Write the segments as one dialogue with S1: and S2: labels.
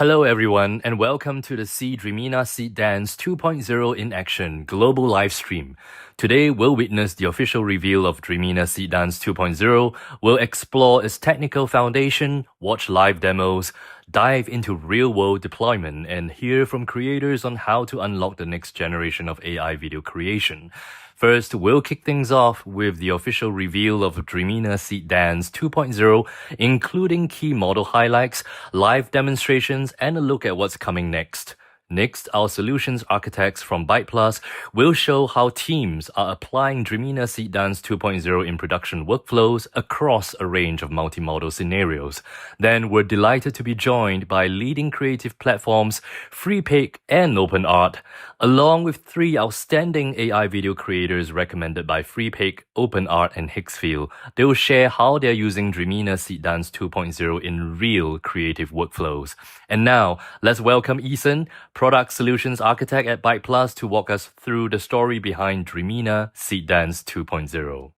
S1: Hello everyone and welcome to the Dreamina Seedance 2.0 in action global live stream. Today we'll witness the official reveal of Dreamina Seedance 2.0, we'll explore its technical foundation, watch live demos, dive into real-world deployment and hear from creators on how to unlock the next generation of AI video creation. First, we'll kick things off with the official reveal of Dreamina Seedance 2.0, including key model highlights, live demonstrations, and a look at what's coming next. Next, our solutions architects from BytePlus will show how teams are applying Dreamina Seedance 2.0 in production workflows across a range of multimodal scenarios. Then, we're delighted to be joined by leading creative platforms freepik and OpenArt, along with three outstanding AI video creators recommended by freepik, OpenArt, and Higgsfield. They will share how they're using Dreamina Seedance 2.0 in real creative workflows. And now, let's welcome Ethan, Product Solutions Architect at BytePlus, to walk us through the story behind Dreamina Seedance 2.0.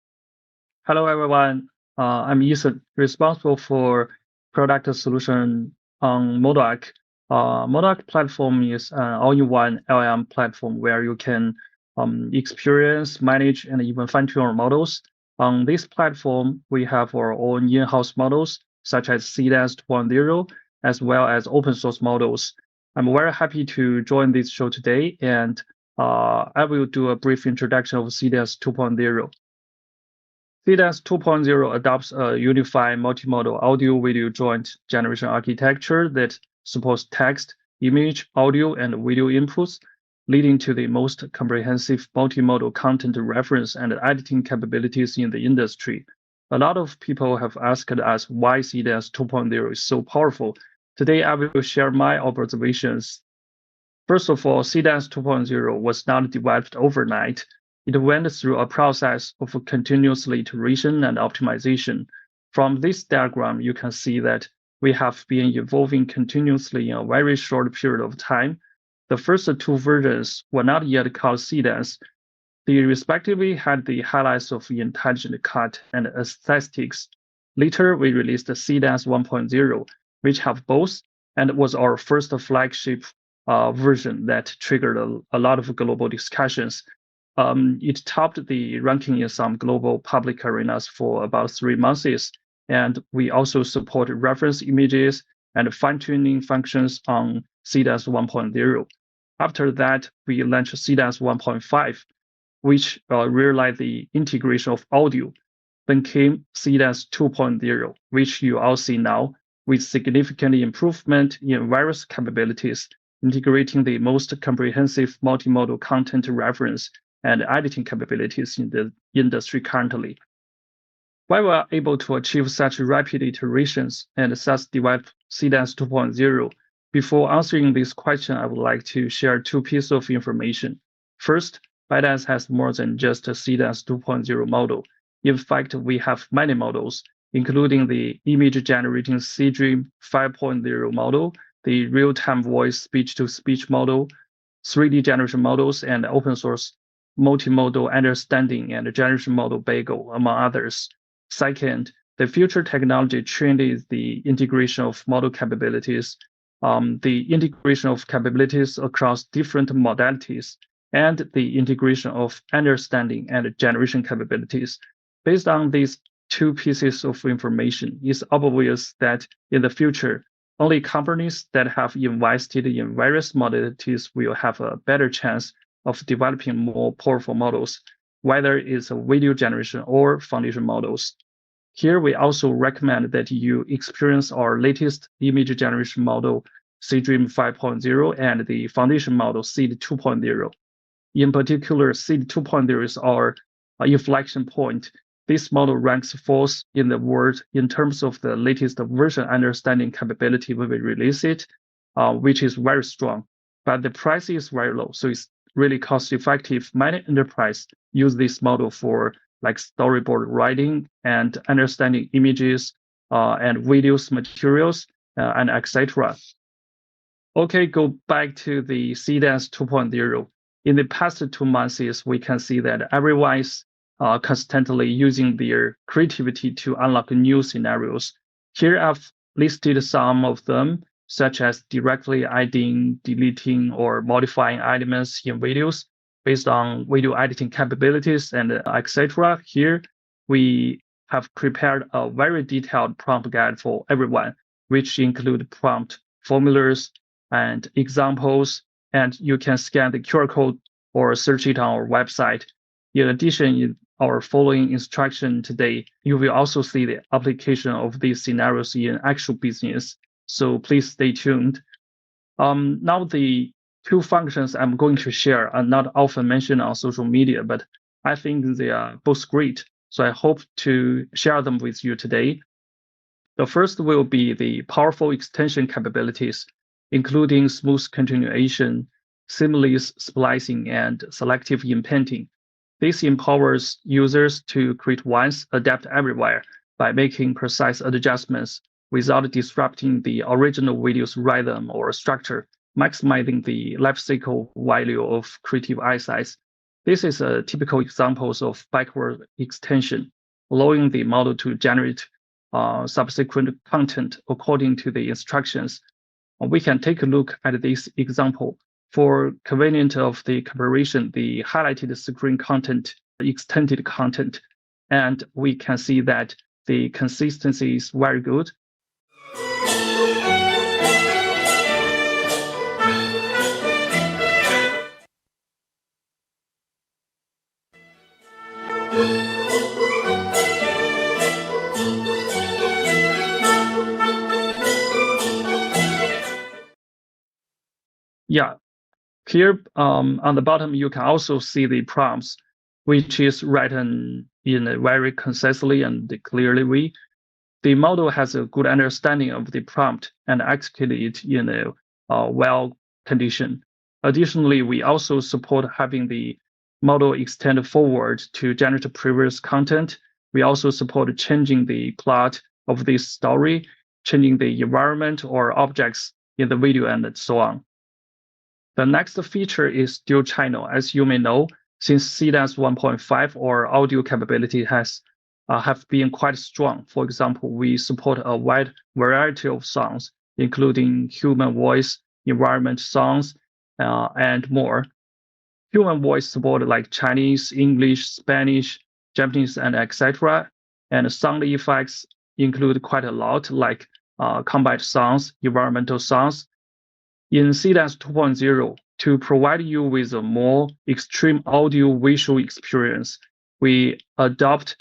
S2: Hello, everyone. I'm Ethan, responsible for product solution on Modoc. Modoc platform is an all-in-one LLM platform where you can experience, manage, and even fine-tune our models. On this platform, we have our own in-house models, such as Seedance 2.0, as well as open source models. I'm very happy to join this show today, and I will do a brief introduction of Seedance 2.0. Seedance 2.0 adopts a unified multimodal audio-video joint generation architecture that supports text, image, audio, and video inputs, leading to the most comprehensive multimodal content reference and editing capabilities in the industry. A lot of people have asked us why Seedance 2.0 is so powerful. Today, I will share my observations. First of all, Seedance 2.0 was not developed overnight. It went through a process of continuous iteration and optimization. From this diagram, you can see that we have been evolving continuously in a very short period of time. The first two versions were not yet called Seedance. They respectively had the highlights of intelligent cut and aesthetics. Later, we released the Seedance 1.0, which have both, and was our first flagship version that triggered a lot of global discussions. It topped the ranking in some global public arenas for about 3 months, and we also support reference images and fine-tuning functions on Seedance 1.0. After that, we launched Seedance 1.5, which realized the integration of audio. Then came Seedance 2.0, which you all see now, with significant improvement in various capabilities, integrating the most comprehensive multimodal content reference and editing capabilities in the industry currently. Why we are able to achieve such rapid iterations and thus develop Seedance 2.0? Before answering this question, I would like to share two pieces of information. First, BytePlus has more than just a Seedance 2.0 model. In fact, we have many models, including the image-generating Seedream 5.0 model, the real-time voice speech-to-speech model, 3D generation models, and open-source multimodal understanding and generation model Bagel, among others. Second, the future technology trend is the integration of model capabilities, the integration of capabilities across different modalities, and the integration of understanding and generation capabilities. Based on these two pieces of information, it's obvious that in the future, only companies that have invested in various modalities will have a better chance of developing more powerful models, whether it's a video generation or foundation models. Here, we also recommend that you experience our latest image generation model, Seedream 5.0, and the foundation model, Seed 2.0. In particular, Seed 2.0 is our inflection point. This model ranks fourth in the world in terms of the latest version understanding capability when we release it, which is very strong. But the price is very low, so it's really cost-effective. Many enterprises use this model for like storyboard writing and understanding images and videos materials and etc. Okay, go back to the Seedance 2.0. In the past 2 months, we can see that everyone is constantly using their creativity to unlock new scenarios. Here I've listed some of them. such as directly adding, deleting, or modifying elements in videos based on video editing capabilities and etc. Here, we have prepared a very detailed prompt guide for everyone, which include prompt formulas and examples, and you can scan the QR code or search it on our website. In addition, in our following instruction today, you will also see the application of these scenarios in actual business. So please stay tuned. Now the two functions I'm going to share are not often mentioned on social media, but I think they are both great. So I hope to share them with you today. The first will be the powerful extension capabilities, including smooth continuation, seamless splicing, and selective inpainting. This empowers users to create once, adapt everywhere by making precise adjustments without disrupting the original video's rhythm or structure, maximizing the life cycle value of creative assets. This is a typical example of backward extension, allowing the model to generate subsequent content according to the instructions. We can take a look at this example. For convenience of the comparison, the highlighted screen content, extended content, and we can see that the consistency is very good. Yeah, here on the bottom, you can also see the prompts, which is written in a very concisely and clearly way. The model has a good understanding of the prompt and execute it in a well condition. Additionally, we also support having the model extend forward to generate previous content. We also support changing the plot of this story, changing the environment or objects in the video, and so on. The next feature is dual channel. As you may know, since Seedance 1.5 or audio capability have been quite strong. For example, we support a wide variety of songs, including human voice, environment songs, and more. Human voice support like Chinese, English, Spanish, Japanese, and etc. And sound effects include quite a lot, like combat sounds, environmental sounds. In Seedance 2.0, to provide you with a more extreme audio visual experience, we adopt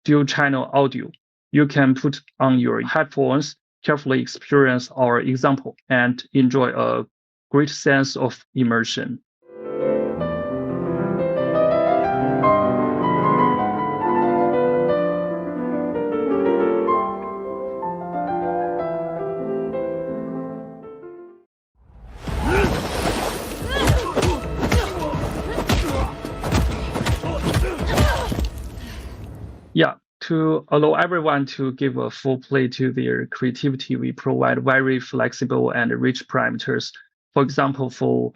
S2: dual channel audio. You can put on your headphones, carefully experience our example, and enjoy a great sense of immersion. Yeah, to allow everyone to give a full play to their creativity, we provide very flexible and rich parameters. For example, for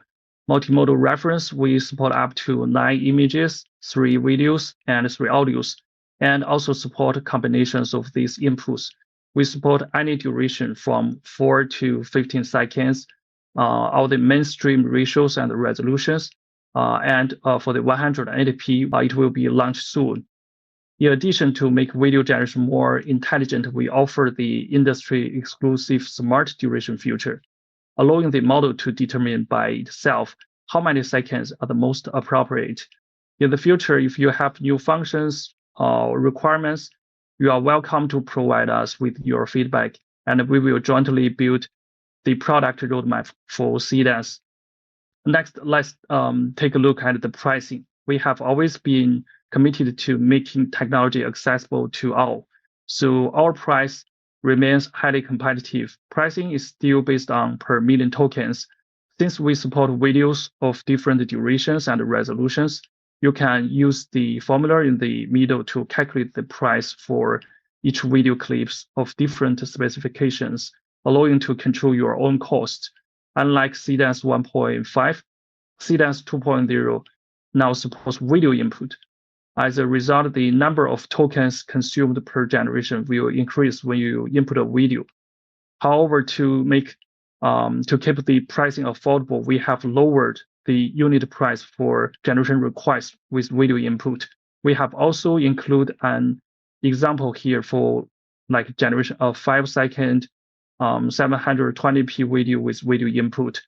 S2: multimodal reference, we support up to 9 images, 3 videos, and 3 audios, and also support combinations of these inputs. We support any duration from 4 to 15 seconds, all the mainstream ratios and resolutions, and for the 180p, it will be launched soon. In addition to make video generation more intelligent, we offer the industry-exclusive smart duration feature, allowing the model to determine by itself how many seconds are the most appropriate. In the future, if you have new functions or requirements, you are welcome to provide us with your feedback, and we will jointly build the product roadmap for Seedance. Next, let's take a look at the pricing. We have always been committed to making technology accessible to all. So our price remains highly competitive. Pricing is still based on per million tokens. Since we support videos of different durations and resolutions, you can use the formula in the middle to calculate the price for each video clips of different specifications, allowing to control your own cost. Unlike Seedance 1.5, Seedance 2.0 now supports video input. As a result, the number of tokens consumed per generation will increase when you input a video. However, to make to keep the pricing affordable, we have lowered the unit price for generation requests with video input. We have also included an example here for like generation of 5-second 720p video with video input.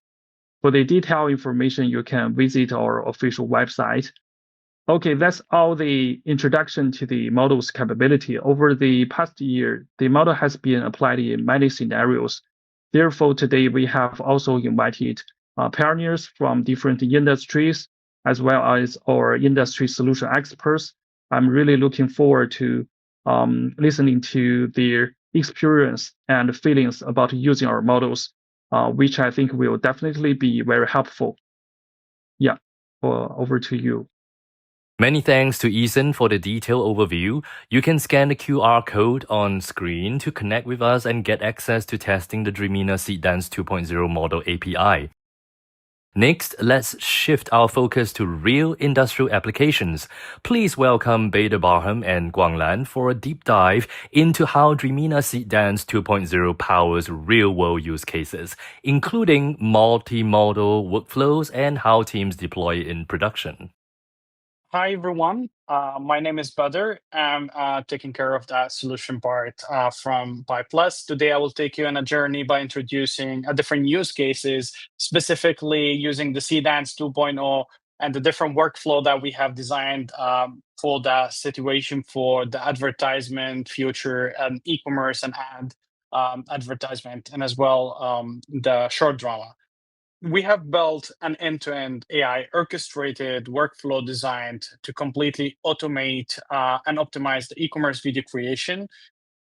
S2: For the detailed information, you can visit our official website. Okay, that's all the introduction to the model's capability. Over the past year, the model has been applied in many scenarios. Therefore, today we have also invited pioneers from different industries, as well as our industry solution experts. I'm really looking forward to listening to their experience and feelings about using our models, which I think will definitely be very helpful. Yeah, over to you.
S1: Many thanks to Ethan for the detailed overview. You can scan the QR code on screen to connect with us and get access to testing the Dreamina Seedance 2.0 model API. Next, let's shift our focus to real industrial applications. Please welcome Beta Barham and Guanglan for a deep dive into how Dreamina Seedance 2.0 powers real-world use cases, including multimodal workflows and how teams deploy it in production.
S3: Hi, everyone. My name is Badr. I'm taking care of that solution part from BytePlus. Today, I will take you on a journey by introducing different use cases, specifically using the Seedance 2.0 and the different workflow that we have designed for that situation for the advertisement, future, and e-commerce and ad advertisement, and as well the short drama. We have built an end-to-end AI orchestrated workflow designed to completely automate and optimize the e-commerce video creation.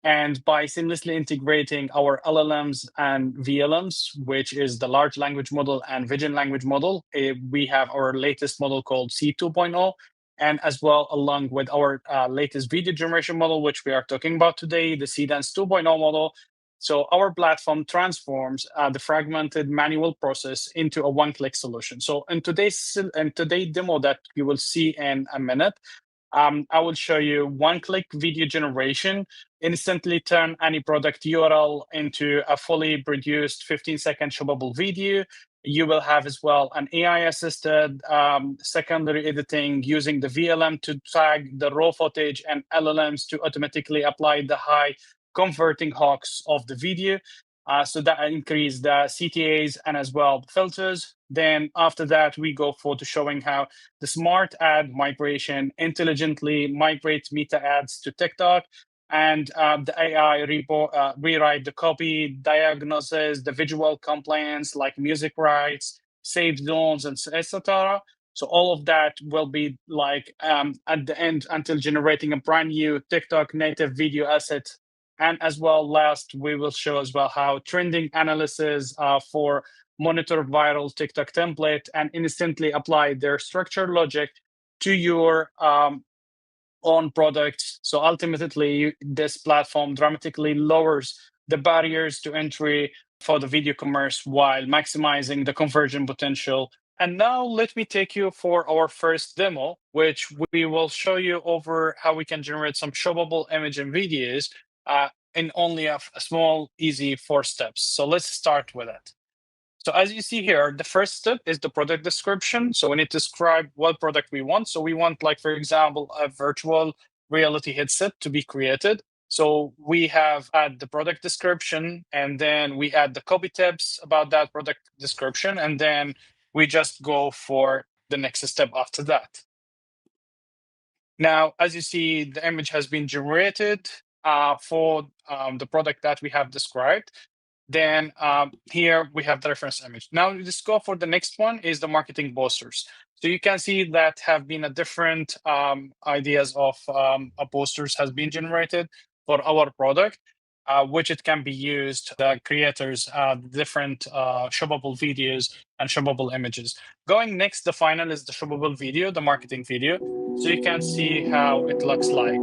S3: And by seamlessly integrating our LLMs and VLMs, which is the large language model and vision language model, we have our latest model called C2.0. And as well, along with our latest video generation model, which we are talking about today, the Seedance 2.0 model. So our platform transforms the fragmented manual process into a one-click solution. So in today's demo that you will see in a minute, I will show you one-click video generation, instantly turn any product URL into a fully produced 15-second shoppable video. You will have as well an AI-assisted secondary editing using the VLM to tag the raw footage and LLMs to automatically apply the high converting hooks of the video. So that increase the CTAs and as well filters. Then after that, we go for to showing how the smart ad migration intelligently migrates meta ads to TikTok, and the AI rewrite the copy, diagnoses the visual compliance like music rights, save zones, and etc. So all of that will be like at the end until generating a brand new TikTok native video asset. And as well, last, we will show as well how trending analysis for monitor viral TikTok template and instantly apply their structured logic to your own products. So ultimately, this platform dramatically lowers the barriers to entry for the video commerce while maximizing the conversion potential. And now let me take you for our first demo, which we will show you over how we can generate some shoppable image and videos in only a small, easy 4 steps. So let's start with it. So as you see here, the first step is the product description. So we need to describe what product we want. So we want, like, for example, a virtual reality headset to be created. So we have add the product description, and then we add the copy tips about that product description, and then we just go for the next step after that. Now, as you see, the image has been generated for the product that we have described. Then here we have the reference image. Now let's go for the next one is the marketing posters. So you can see that have been a different ideas of posters has been generated for our product, which it can be used, the creators, different shoppable videos and shoppable images. Going next, the final is the shoppable video, the marketing video. So you can see how it looks like.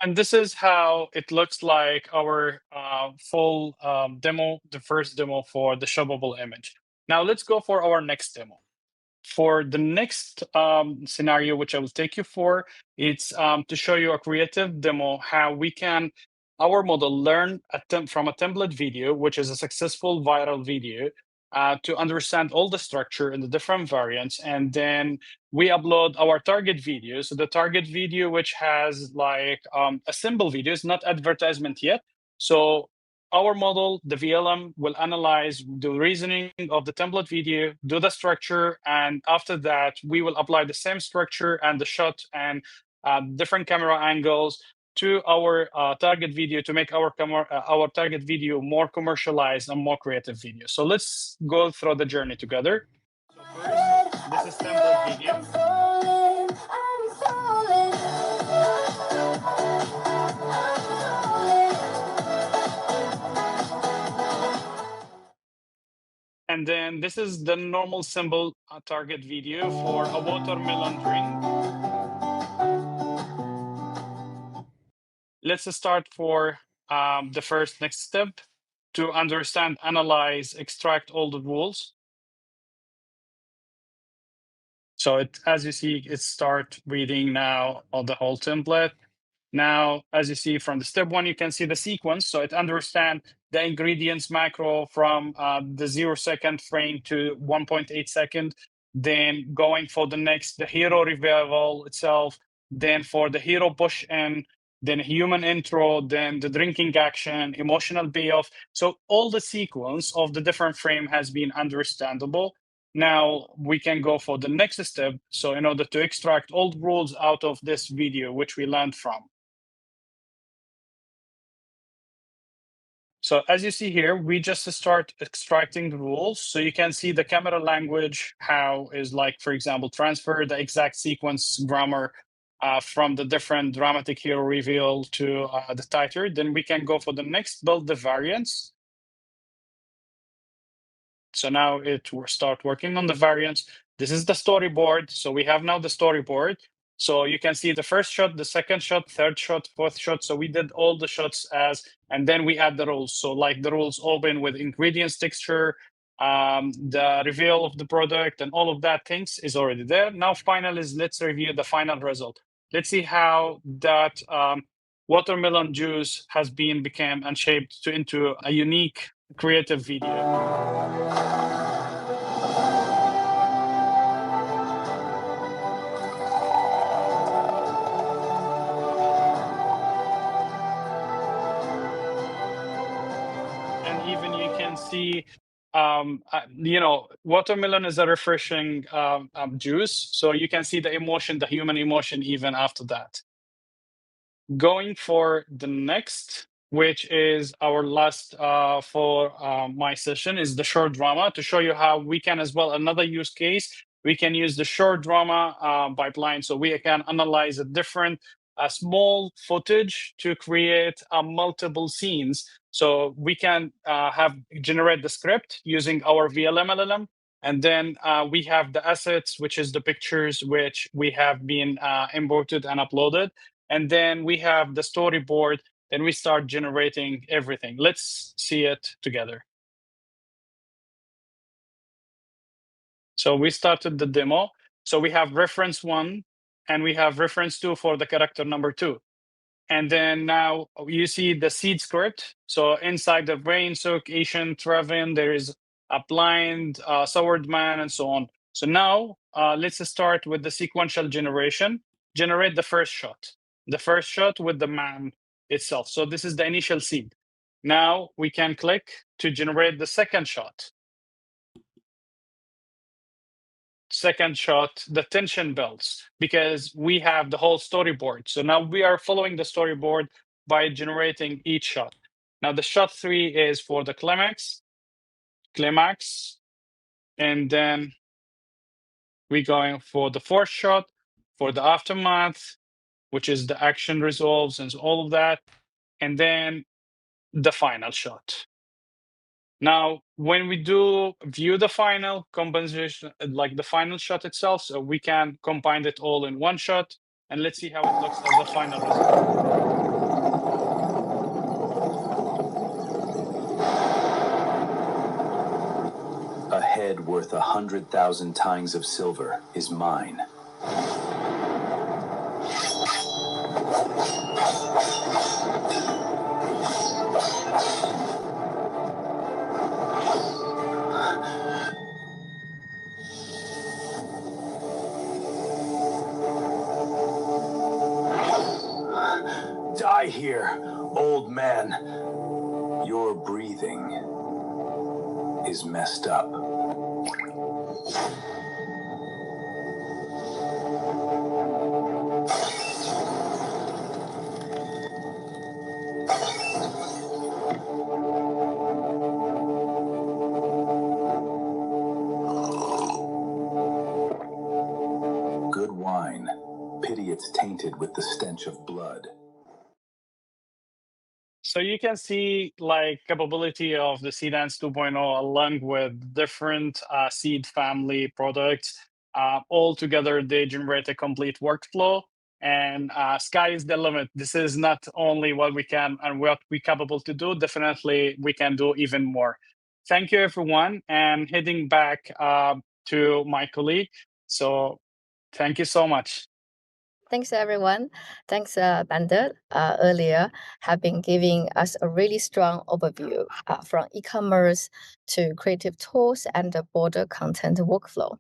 S3: And this is how it looks like our full demo, the first demo for the shoppable image. Now let's go for our next demo. for the next scenario, which I will take you for, it's to show you a creative demo how we can, our model learn from a template video, which is a successful viral video, to understand all the structure and the different variants. And then we upload our target video. So the target video, which has like a simple video, is not advertisement yet. So our model, the VLM, will analyze the reasoning of the template video, do the structure, and after that, we will apply the same structure and the shot and different camera angles to our target video to make our target video more commercialized and more creative video. So let's go through the journey together. So first, this is template video. And then this is the normal symbol target video for a watermelon drink. Let's start for the first next step to understand, analyze, extract all the rules. So as you see, it start reading now on the whole template. Now, as you see from the step one, you can see the sequence. So it understands the ingredients macro from the 0-second frame to 1.8 second. Then going for the next, the hero revival itself. Then for the hero push in, then human intro, then the drinking action, emotional payoff. So all the sequence of the different frame has been understandable. Now we can go for the next step. So in order to extract all the rules out of this video, which we learned from. So as you see here, we just start extracting the rules. So you can see the camera language, how is like, for example, transfer the exact sequence grammar from the different dramatic hero reveal to the title. Then we can go for the next, build the variants. So now it will start working on the variants. This is the storyboard. So we have now the storyboard. So you can see the first shot, the second shot, third shot, fourth shot. So we did all the shots and then we add the rules. So like the rules open with ingredients, texture, the reveal of the product and all of that things is already there. Now final is, let's review the final result. Let's see how that watermelon juice has become and shaped into a unique creative video. And even you can see, watermelon is a refreshing juice. So you can see the emotion, the human emotion, even after that. Going for the next, which is our last for my session, is the short drama, to show you how we can as well, another use case, we can use the short drama pipeline. So we can analyze a different small footage to create multiple scenes. So we can generate the script using our VLM LLM. And then we have the assets, which is the pictures, which we have been imported and uploaded. And then we have the storyboard, then we start generating everything. Let's see it together. So we started the demo. So we have reference 1 and we have reference 2 for the character number 2. And then now you see the seed script. So inside the brain, soak, Asian, Trevin, there is a blind, soured man, and so on. So now let's start with the sequential generation. Generate the first shot. The first shot with the man itself. So this is the initial seed. Now we can click to generate the second shot. Second shot, the tension builds because we have the whole storyboard. So now we are following the storyboard by generating each shot. Now the shot 3 is for the climax, and then we're going for the fourth shot for the aftermath, which is the action resolves and all of that, and then the final shot. Now, when we do view the final compensation, like the final shot itself, so we can combine it all in one shot, and let's see how it looks as the final result.
S4: Ahead head worth 100,000 tines of silver is mine. Die here, old man. Your breathing is messed up. Good wine. Pity it's tainted with the stench of blood.
S3: So you can see like capability of the Seedance 2.0 along with different seed family products. All together, they generate a complete workflow. And sky is the limit. This is not only what we can and what we're capable to do. Definitely, we can do even more. Thank you, everyone. And heading back to my colleague. So thank you so much.
S5: Thanks, everyone. Thanks, Bandit, earlier have been giving us a really strong overview from e-commerce to creative tools and the broader content workflow.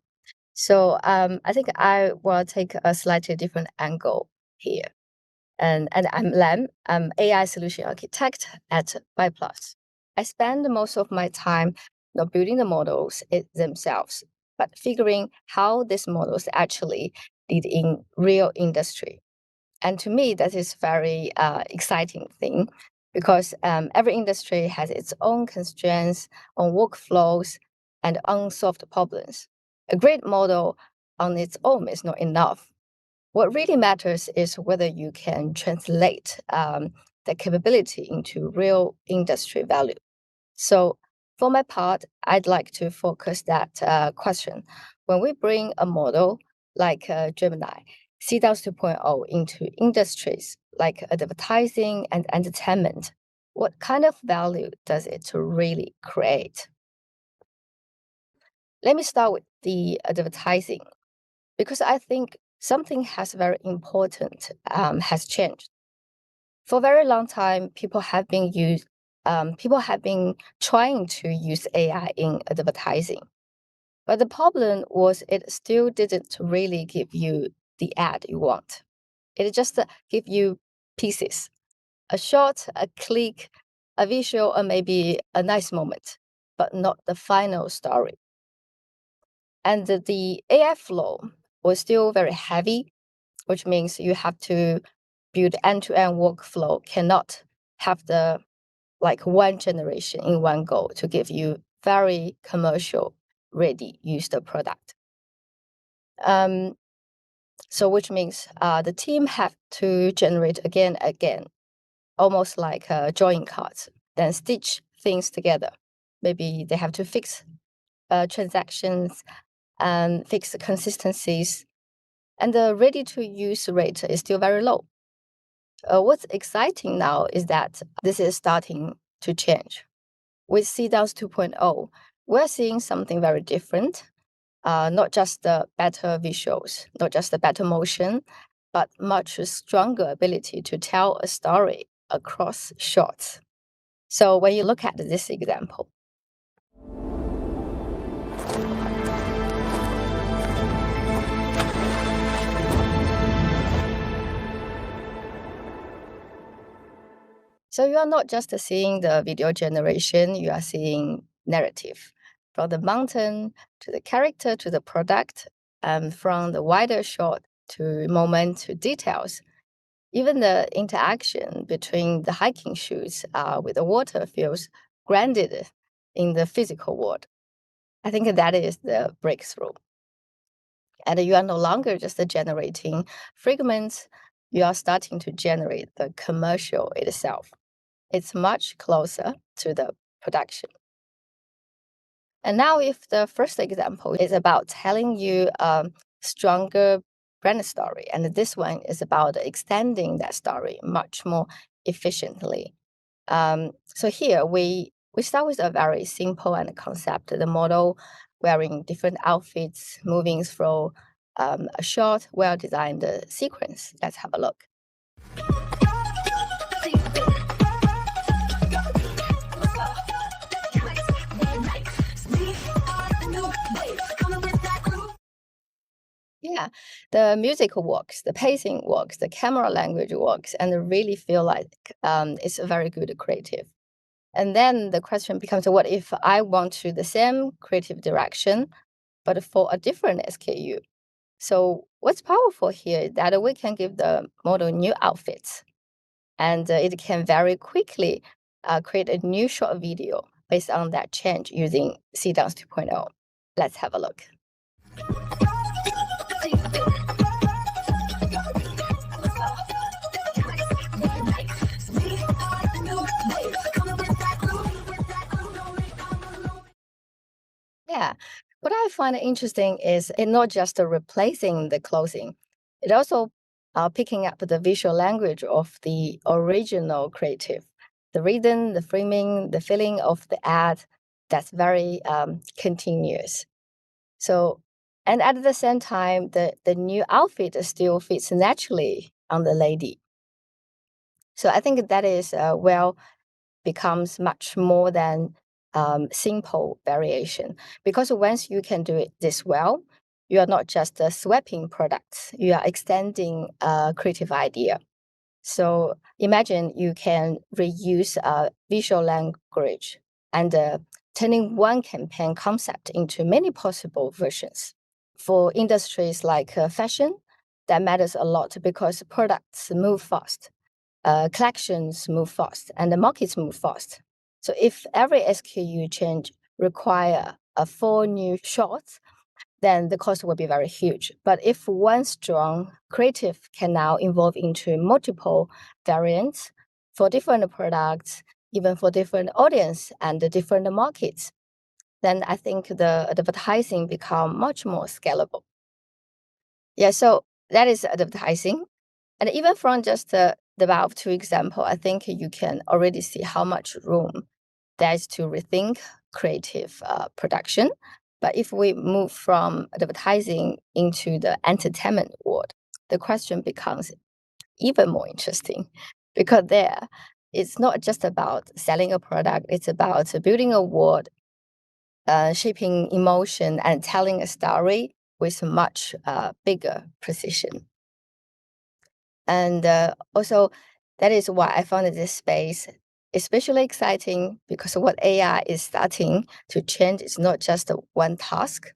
S5: So I think I will take a slightly different angle here. And I'm Lam. I'm AI solution architect at BytePlus. I spend most of my time not building the models themselves, but figuring how these models actually lead in real industry. And to me, that is very exciting thing because every industry has its own constraints, own workflows, and unsolved problems. A great model on its own is not enough. What really matters is whether you can translate the capability into real industry value. So for my part, I'd like to focus that question. When we bring a model like Gemini, Seedance 2.0 into industries like advertising and entertainment, what kind of value does it really create? Let me start with the advertising, because I think something has very important has changed. For a very long time, people have been trying to use AI in advertising. But the problem was it still didn't really give you the ad you want. It just give you pieces, a shot, a click, a visual, or maybe a nice moment, but not the final story. And the AI flow was still very heavy, which means you have to build end-to-end workflow, cannot have the like one generation in one go to give you very commercial ready used product. So which means the team have to generate again, almost like drawing cards, then stitch things together. Maybe they have to fix transactions and fix the consistencies, and the ready-to-use rate is still very low. What's exciting now is that this is starting to change. With Seedance 2.0, we're seeing something very different. Not just the better visuals, not just the better motion, but much stronger ability to tell a story across shots. So when you look at this example, so you are not just seeing the video generation, you are seeing narrative. From the mountain to the character to the product, and from the wider shot to moment to details. Even the interaction between the hiking shoes with the water feels grounded in the physical world. I think that is the breakthrough. And you are no longer just generating fragments, you are starting to generate the commercial itself. It's much closer to the production. And now if the first example is about telling you a stronger brand story, and this one is about extending that story much more efficiently. So here we start with a very simple and concept. The model wearing different outfits, moving through a short, well-designed sequence. Let's have a look. Yeah, the music works, the pacing works, the camera language works, and I really feel like it's a very good creative. And then the question becomes, what if I want to the same creative direction, but for a different SKU? So what's powerful here is that we can give the model new outfits, and it can very quickly create a new short video based on that change using Seedance 2.0. Let's have a look. Yeah, what I find interesting is it not just replacing the clothing, it also picking up the visual language of the original creative, the rhythm, the framing, the feeling of the ad. That's very continuous. So, and at the same time, the new outfit still fits naturally on the lady. So I think that is becomes much more than simple variation, because once you can do it this well, you are not just swapping products, you are extending a creative idea. So imagine you can reuse visual language and turning one campaign concept into many possible versions. For industries like fashion, that matters a lot because products move fast, collections move fast, and the markets move fast. So if every SKU change require 4 new shots, then the cost will be very huge. But if one strong creative can now evolve into multiple variants for different products, even for different audience and different markets, then I think the advertising become much more scalable. Yeah, so that is advertising. And even from just the above two example, I think you can already see how much room there is to rethink creative production. But if we move from advertising into the entertainment world, the question becomes even more interesting, because there it's not just about selling a product, it's about building a world, shaping emotion, and telling a story with much bigger precision. And also, that is why I found this space especially exciting, because what AI is starting to change is not just one task,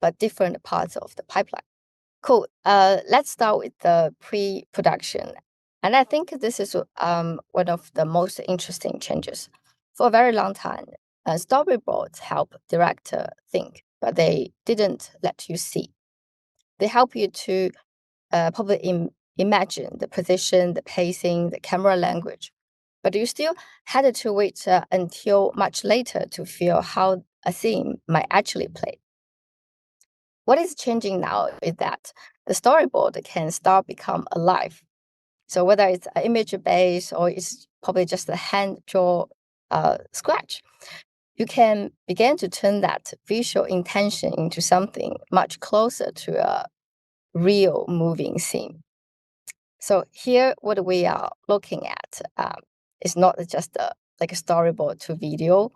S5: but different parts of the pipeline. Cool. Let's start with the pre-production. And I think this is one of the most interesting changes. For a very long time, storyboards help director think, but they didn't let you see. They help you to probably imagine the position, the pacing, the camera language. But you still had to wait until much later to feel how a scene might actually play. What is changing now is that the storyboard can start become alive. So whether it's an image based or it's probably just a hand draw scratch, you can begin to turn that visual intention into something much closer to a real moving scene. So here, what we are looking at is not just like a storyboard to video.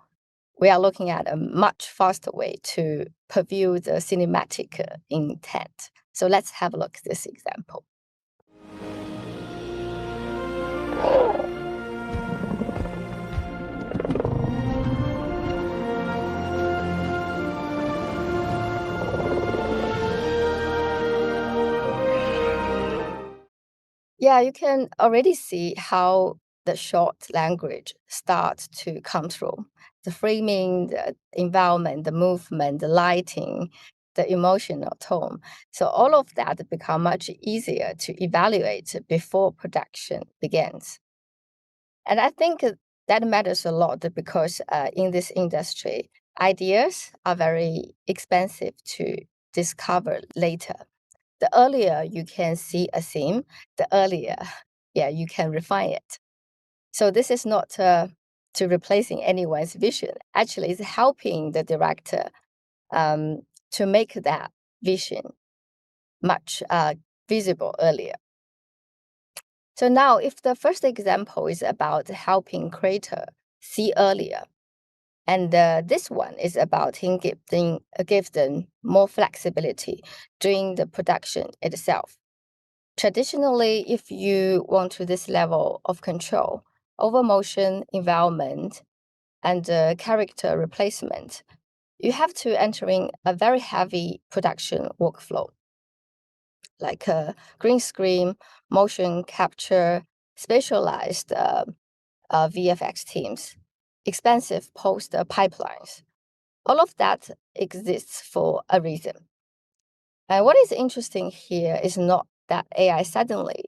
S5: We are looking at a much faster way to preview the cinematic intent. So let's have a look at this example. Yeah, you can already see how the short language starts to come through. The framing, the environment, the movement, the lighting, the emotional tone. So all of that become much easier to evaluate before production begins. And I think that matters a lot because in this industry, ideas are very expensive to discover later. The earlier you can see a theme, the earlier, you can refine it. So this is not to replacing anyone's vision. Actually, it's helping the director to make that vision much visible earlier. So now, if the first example is about helping creator see earlier, and this one is about give them more flexibility during the production itself. Traditionally, if you want to this level of control over motion, environment, and character replacement, you have to enter in a very heavy production workflow, like green screen, motion capture, specialized VFX teams, expensive post pipelines. All of that exists for a reason. And what is interesting here is not that AI suddenly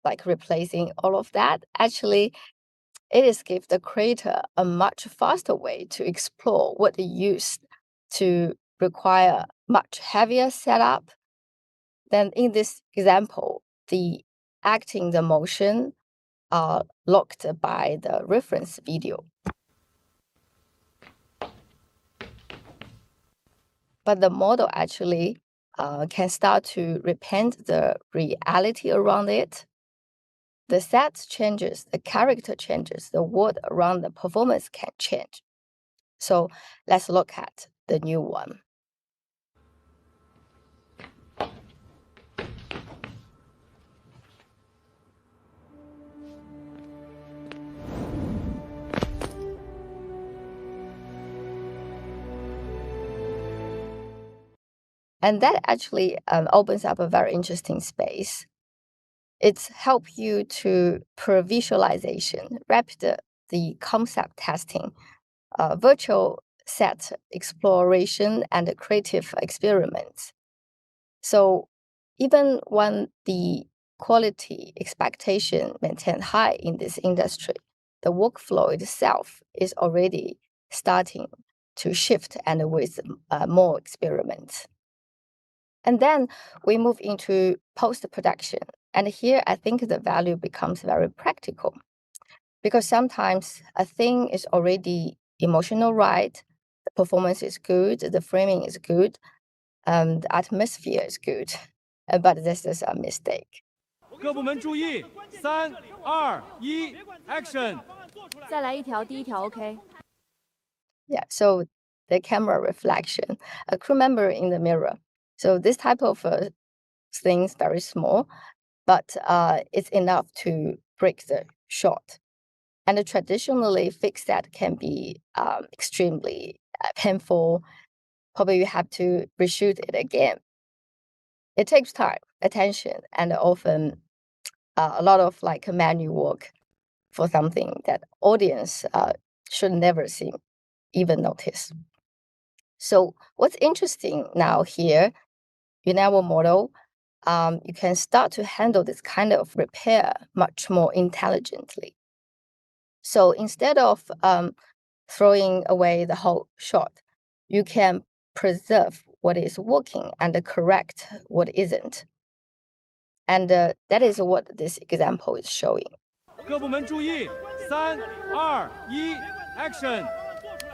S5: like replacing all of that. Actually, it is give the creator a much faster way to explore what it used to require much heavier setup. Then in this example, the acting, the motion are locked by the reference video. But the model actually can start to repaint the reality around it. The set changes, the character changes, the world around the performance can change. So let's look at the new one. And that actually opens up a very interesting space. It's help you to pre-visualization, rapid the concept testing, virtual set exploration, and creative experiments. So even when the quality expectation maintained high in this industry, the workflow itself is already starting to shift and with more experiments. And then we move into post-production. And here I think the value becomes very practical because sometimes a thing is already emotional right, the performance is good, the framing is good, the atmosphere is good, but this is a mistake.
S6: 各部门注意，3、2、1 ，Action！
S7: 再来一条，第一条 OK。
S5: Yeah, so the camera reflection, a crew member in the mirror. So this type of things very small, but it's enough to break the shot. And traditionally, fix that can be extremely painful. Probably you have to reshoot it again. It takes time, attention, and often a lot of like manual work for something that audience should never see, even notice. So what's interesting now here, in our model, you can start to handle this kind of repair much more intelligently. So instead of throwing away the whole shot, you can preserve what is working and correct what isn't. And that is what this example is showing.
S6: 各部门注意，3、2、1 ，Action！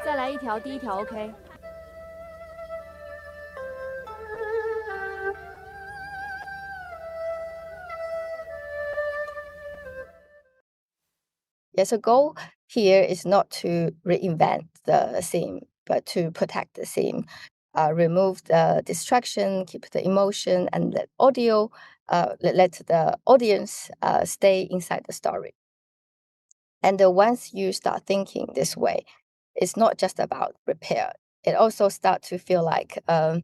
S7: 再来一条，第一条 OK。
S5: Yes, the goal here is not to reinvent the scene, but to protect the scene, remove the distraction, keep the emotion, and let the audience stay inside the story. And once you start thinking this way, it's not just about repair. It also starts to feel like a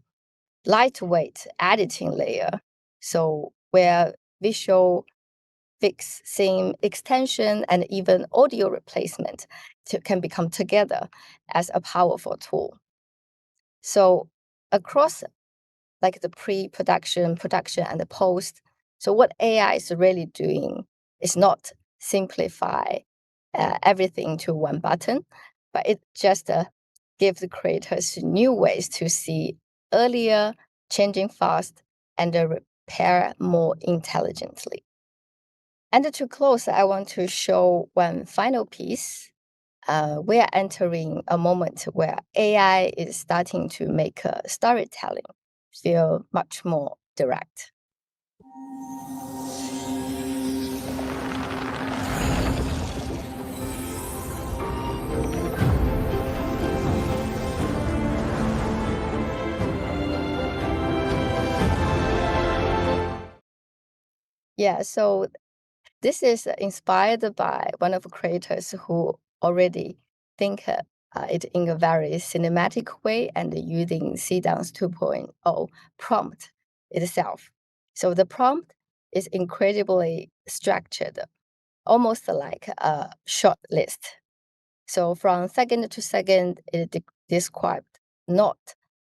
S5: lightweight editing layer. So where visual fix, scene extension, and even audio replacement can become together as a powerful tool. So across like the pre-production, production, and the post, so what AI is really doing is not simplify everything to one button, but it just gives the creators new ways to see earlier, changing fast, and repair more intelligently. And to close, I want to show one final piece. we are entering a moment where AI is starting to make storytelling feel much more direct. Yeah, so this is inspired by one of the creators who already think it in a very cinematic way and using Seedance 2.0 prompt itself. So the prompt is incredibly structured, almost like a short list. So from second to second, it described not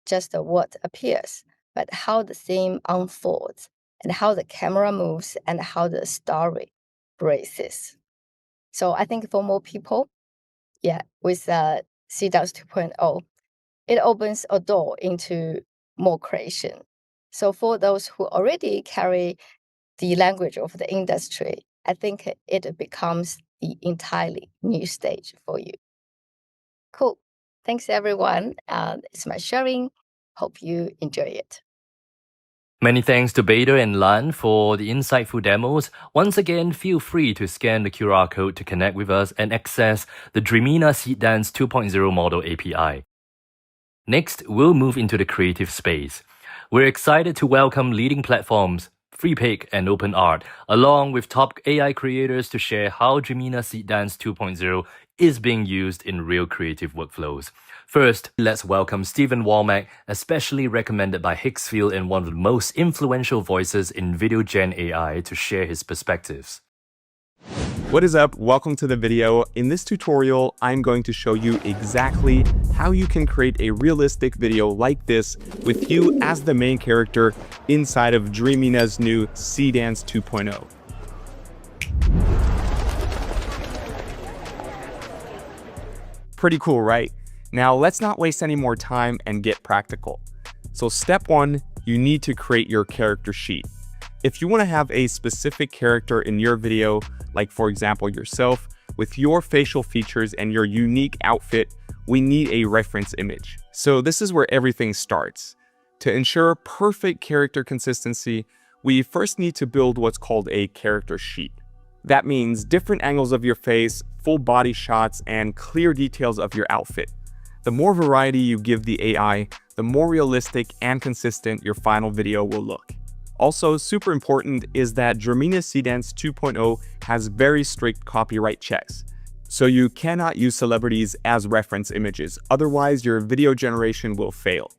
S5: just what appears, but how the theme unfolds and how the camera moves and how the story braces. So I think for more people, with Seedance 2.0, it opens a door into more creation. So for those who already carry the language of the industry, I think it becomes the entirely new stage for you. Cool. Thanks, everyone. It's my sharing. Hope you enjoy it.
S1: Many thanks to Bader and Lan for the insightful demos. Once again, feel free to scan the QR code to connect with us and access the Dreamina Seedance 2.0 model API. Next, we'll move into the creative space. We're excited to welcome leading platforms, freepik and OpenArt, along with top AI creators to share how Dreamina Seedance 2.0 is being used in real creative workflows. First, let's welcome Stephen Womack, especially recommended by Hicksfield and one of the most influential voices in video gen AI, to share his perspectives.
S8: What is up? Welcome to the video. In this tutorial, I'm going to show you exactly how you can create a realistic video like this with you as the main character inside of Dreamina's new Seedance 2.0. Pretty cool, right? Now let's not waste any more time and get practical. So step one, you need to create your character sheet. If you want to have a specific character in your video, like for example yourself, with your facial features and your unique outfit, we need a reference image. So this is where everything starts. To ensure perfect character consistency, we first need to build what's called a character sheet. That means different angles of your face, full body shots, and clear details of your outfit. The more variety you give the AI, the more realistic and consistent your final video will look. Also, super important is that Dreamina Seedance 2.0 has very strict copyright checks. So you cannot use celebrities as reference images, otherwise your video generation will fail.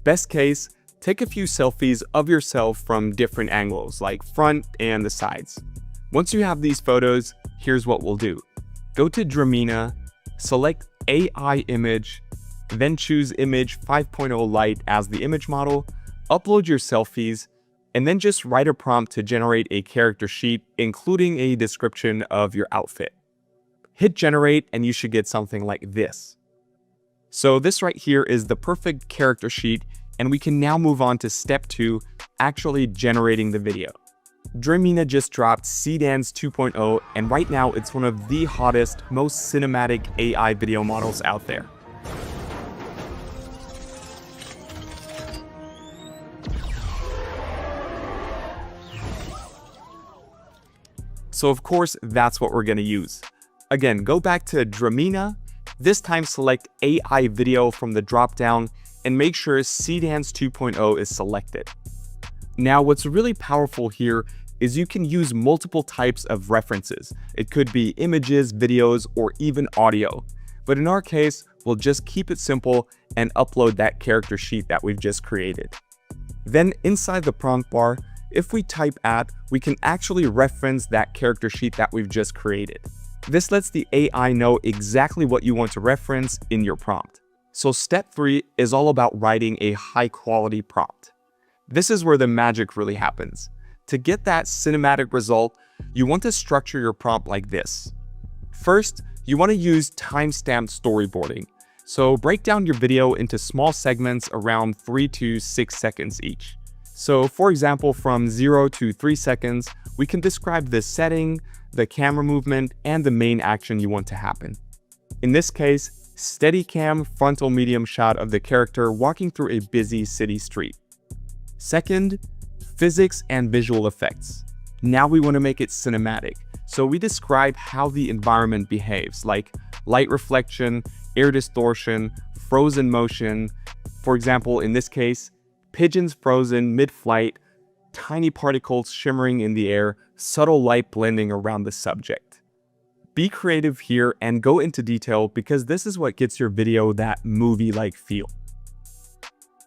S8: Best case, take a few selfies of yourself from different angles, like front and the sides. Once you have these photos, here's what we'll do. Go to Dreamina, select AI image, then choose image 5.0 light as the image model, upload your selfies, and then just write a prompt to generate a character sheet, including a description of your outfit. Hit generate and you should get something like this. So this right here is the perfect character sheet, and we can now move on to step 2, actually generating the video. Dreamina just dropped Seedance 2.0, and right now it's one of the hottest, most cinematic AI video models out there. So of course, that's what we're going to use. Again, go back to Dreamina, this time select AI video from the dropdown and make sure Seedance 2.0 is selected. Now, what's really powerful here is you can use multiple types of references. It could be images, videos, or even audio. But in our case, we'll just keep it simple and upload that character sheet that we've just created. Then inside the prompt bar, if we type at, we can actually reference that character sheet that we've just created. This lets the AI know exactly what you want to reference in your prompt. So step 3 is all about writing a high quality prompt. This is where the magic really happens. To get that cinematic result, you want to structure your prompt like this. First, you want to use timestamped storyboarding. So break down your video into small segments around 3 to 6 seconds each. So for example, from 0 to 3 seconds, we can describe the setting, the camera movement, and the main action you want to happen. In this case, Steadicam frontal medium shot of the character walking through a busy city street. Second, physics and visual effects. Now we want to make it cinematic, so we describe how the environment behaves, like light reflection, air distortion, frozen motion. For example, in this case, pigeons frozen mid-flight, tiny particles shimmering in the air, subtle light blending around the subject. Be creative here and go into detail because this is what gets your video that movie-like feel.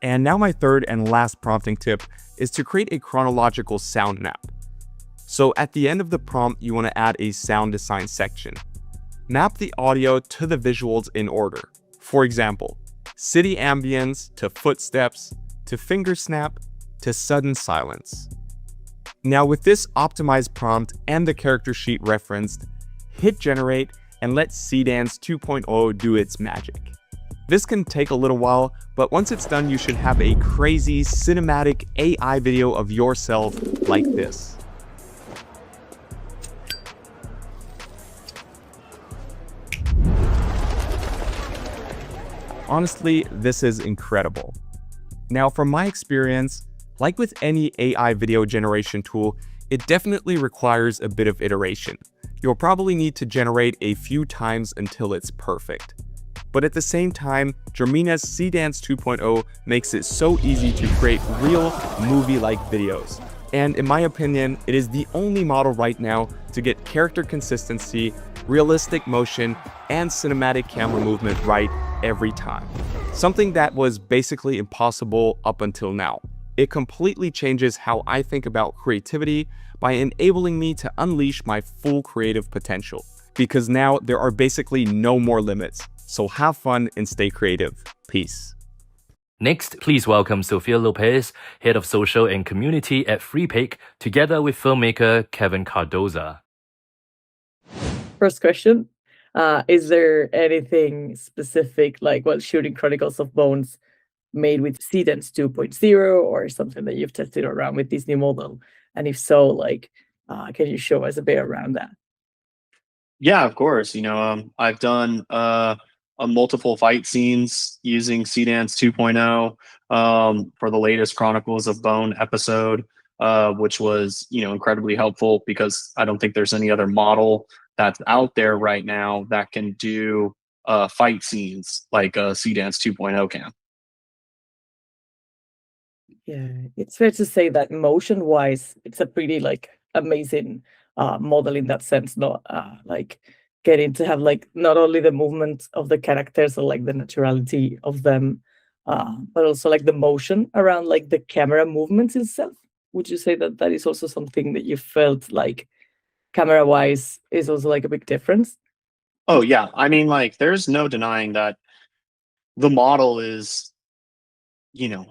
S8: And now my third and last prompting tip is to create a chronological sound map. So at the end of the prompt, you want to add a sound design section. Map the audio to the visuals in order. For example, city ambience to footsteps, to finger snap, to sudden silence. Now with this optimized prompt and the character sheet referenced, hit generate and let Seedance 2.0 do its magic. This can take a little while, but once it's done, you should have a crazy cinematic AI video of yourself like this. Honestly, this is incredible. Now, from my experience, like with any AI video generation tool, it definitely requires a bit of iteration. You'll probably need to generate a few times until it's perfect. But at the same time, Dreamina's Seedance 2.0 makes it so easy to create real movie-like videos. And in my opinion, it is the only model right now to get character consistency, realistic motion, and cinematic camera movement right every time. Something that was basically impossible up until now. It completely changes how I think about creativity by enabling me to unleash my full creative potential. Because now there are basically no more limits. So have fun and stay creative. Peace.
S1: Next, please welcome Sophia López, Head of Social and Community at freepik, together with filmmaker Kevin Cardoza.
S9: First question, is there anything specific, like shooting Chronicles of Bones made with Seedance 2.0 or something that you've tested around with this new model? And if so, can you show us a bit around that?
S10: Yeah, of course. I've done multiple fight scenes using Seedance 2.0 for the latest Chronicles of Bone episode, which was incredibly helpful because I don't think there's any other model that's out there right now that can do fight scenes like Seedance 2.0 can.
S9: Yeah, it's fair to say that motion-wise, it's a pretty amazing model in that sense. Not getting to have not only the movement of the characters or the naturality of them, but also the motion around the camera movements itself. Would you say that that is also something that you felt camera-wise is also a big difference?
S10: Oh yeah, I mean there's no denying that the model is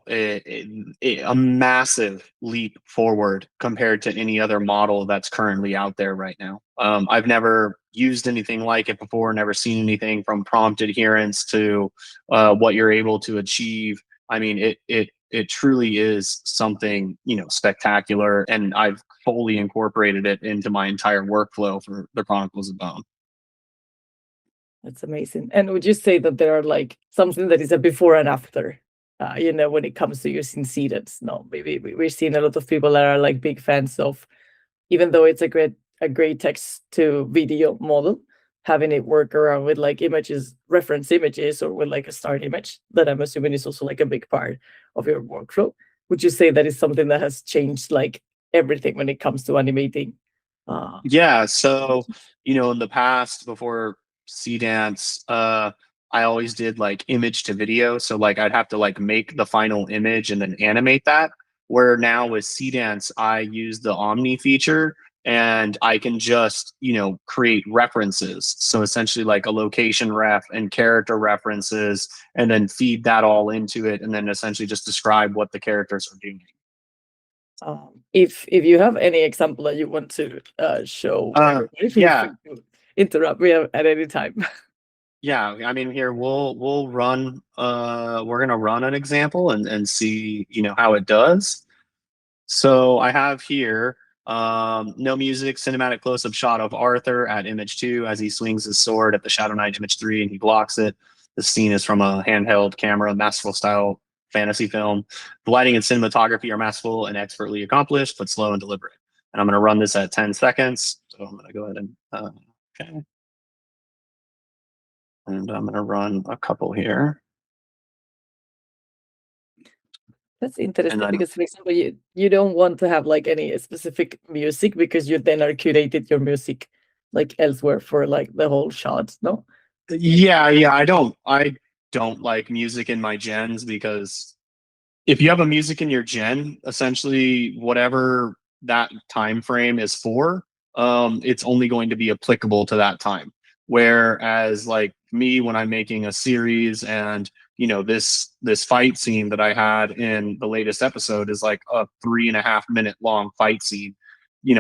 S10: a massive leap forward compared to any other model that's currently out there right now. I've never used anything like it before, never seen anything from prompt adherence to what you're able to achieve. I mean, it truly is something spectacular, and I've fully incorporated it into my entire workflow for the Chronicles of Bone.
S9: That's amazing. And would you say that there are something that is a before and after? When it comes to using Seedance? No, maybe we're seeing a lot of people that are big fans of, even though it's a great text to video model, having it work around with images, reference images, or with a start image that I'm assuming is also a big part of your workflow. Would you say that is something that has changed everything when it comes to animating?
S10: Yeah, so in the past before Seedance, I always did image to video. So I'd have to make the final image and then animate that. Where now with Seedance, I use the Omni feature and I can just, create references. So essentially a location ref and character references, and then feed that all into it. And then essentially just describe what the characters are doing.
S9: If you have any example that you want to show,
S10: yeah,
S9: interrupt me at any time.
S10: Yeah, I mean, here we'll run we're gonna run an example and see how it does. So I have here No music, cinematic close-up shot of Arthur at image 2 as he swings his sword at the Shadow Knight image 3 and he blocks it. The scene is from a handheld camera, masterful style fantasy film. The lighting and cinematography are masterful and expertly accomplished, but slow and deliberate. And I'm going to run this at 10 seconds. So I'm going to go ahead and, okay. And I'm going to run a couple here.
S9: That's interesting because, for example, you don't want to have like any specific music because you then are curated your music like elsewhere for like the whole shot, no?
S10: Yeah, I don't like music in my gens because if you have a music in your gen, essentially whatever that time frame is for, it's only going to be applicable to that time. Whereas like me, when I'm making a series and this fight scene that I had in the latest episode is like a 3.5 minute long fight scene.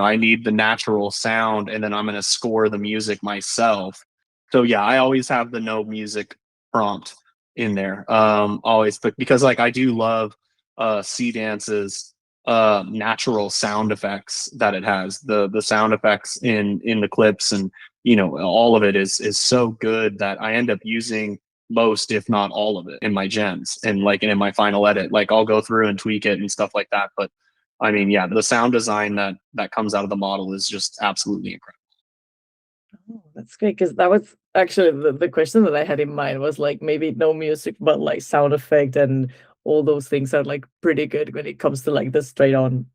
S10: I need the natural sound and then I'm going to score the music myself. So yeah, I always have the no music prompt in there. Always, but because like I do love Seedance's natural sound effects that it has. The sound effects in the clips and all of it is so good that I end up using most, if not all of it in my gens and in my final edit. Like I'll go through and tweak it and stuff like that. But I mean, yeah, the sound design that comes out of the model is just absolutely incredible.
S9: Oh, that's great, because that was actually the question that I had in mind was like maybe no music, but like sound effect and all those things are like pretty good when it comes to like the straight on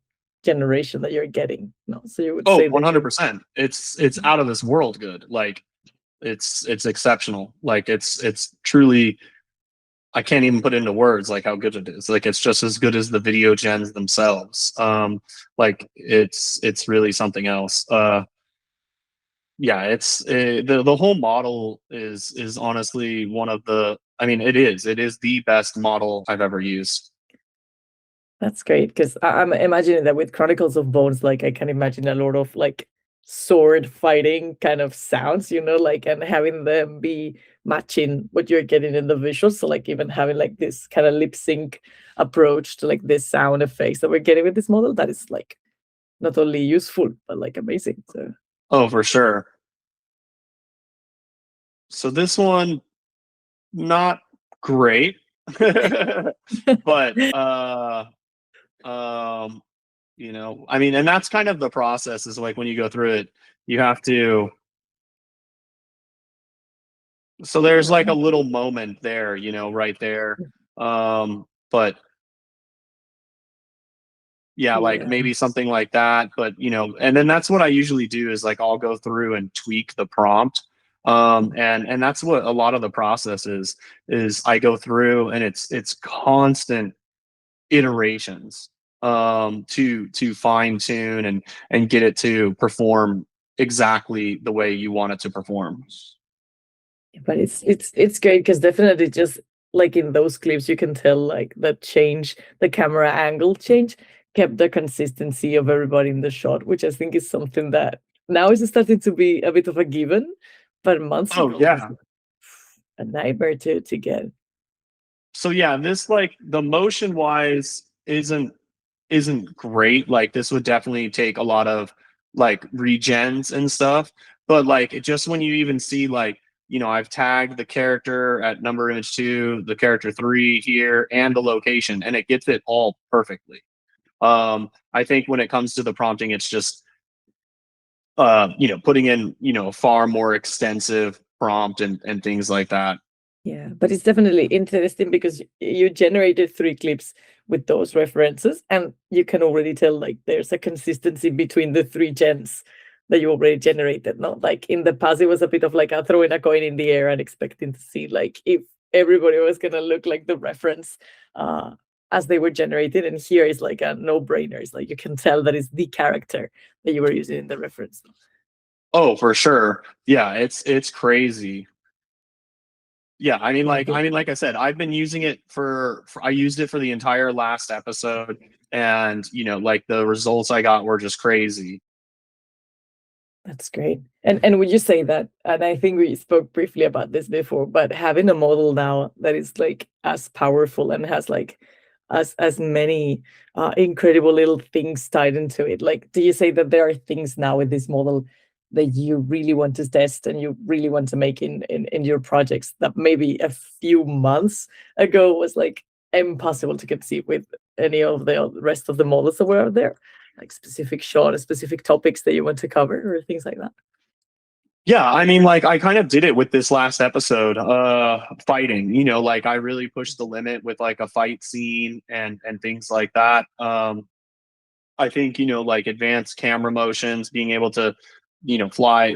S9: generation that you're getting. No, so you would say
S10: 100%. It's out of this world good. Like it's exceptional. Like it's truly, I can't even put into words like how good it is. Like it's just as good as the video gens themselves. Like it's really something else. Yeah, it's the whole model is honestly one of the, I mean, it is the best model I've ever used.
S9: That's great, because I'm imagining that with Chronicles of Bones, like I can imagine a lot of like sword fighting kind of sounds, like, and having them be matching what you're getting in the visuals. So like even having like this kind of lip sync approach to like this sound effects that we're getting with this model, that is like not only useful but like amazing. So
S10: oh, for sure. So this one, not great, but I mean, and that's kind of the process is like when you go through it, you have to. So there's like a little moment there, right there. But yeah, like maybe something like that. But and then that's what I usually do is like I'll go through and tweak the prompt. And that's what a lot of the process is I go through and it's constant iterations to fine tune and get it to perform exactly the way you want it to perform.
S9: but it's great, because definitely just like in those clips you can tell like the camera angle change kept the consistency of everybody in the shot, which I think is something that now is starting to be a bit of a given, but months ago
S10: yeah,
S9: was a nightmare to get.
S10: so yeah, this like the motion wise isn't great. Like this would definitely take a lot of like regens and stuff, but like just when you even see like I've tagged the character at number image 2, the character 3 here, and the location, and it gets it all perfectly. I think when it comes to the prompting, it's just putting in a far more extensive prompt and things like that.
S9: Yeah, but it's definitely interesting because you generated 3 clips with those references, and you can already tell like there's a consistency between the 3 gens that you already generated. Not like in the past, it was a bit of like throwing a coin in the air and expecting to see like if everybody was gonna look like the reference as they were generated. And here is like a no-brainer. It's like you can tell that it's the character that you were using in the reference.
S10: Oh, for sure. Yeah, it's crazy. Yeah, I mean, like I said, I've been using it for I used it for the entire last episode, and like the results I got were just crazy.
S9: That's great. And would you say that, and I think we spoke briefly about this before, but having a model now that is like as powerful and has like as many incredible little things tied into it. Like, do you say that there are things now with this model that you really want to test and you really want to make in your projects that maybe a few months ago was like impossible to conceive with any of the rest of the models that were out there, like specific shot or specific topics that you want to cover or things like that?
S10: Yeah, I mean, like I kind of did it with this last episode, fighting, you know, like I really pushed the limit with like a fight scene and things like that. I think, you know, like advanced camera motions, being able to, you know, fly,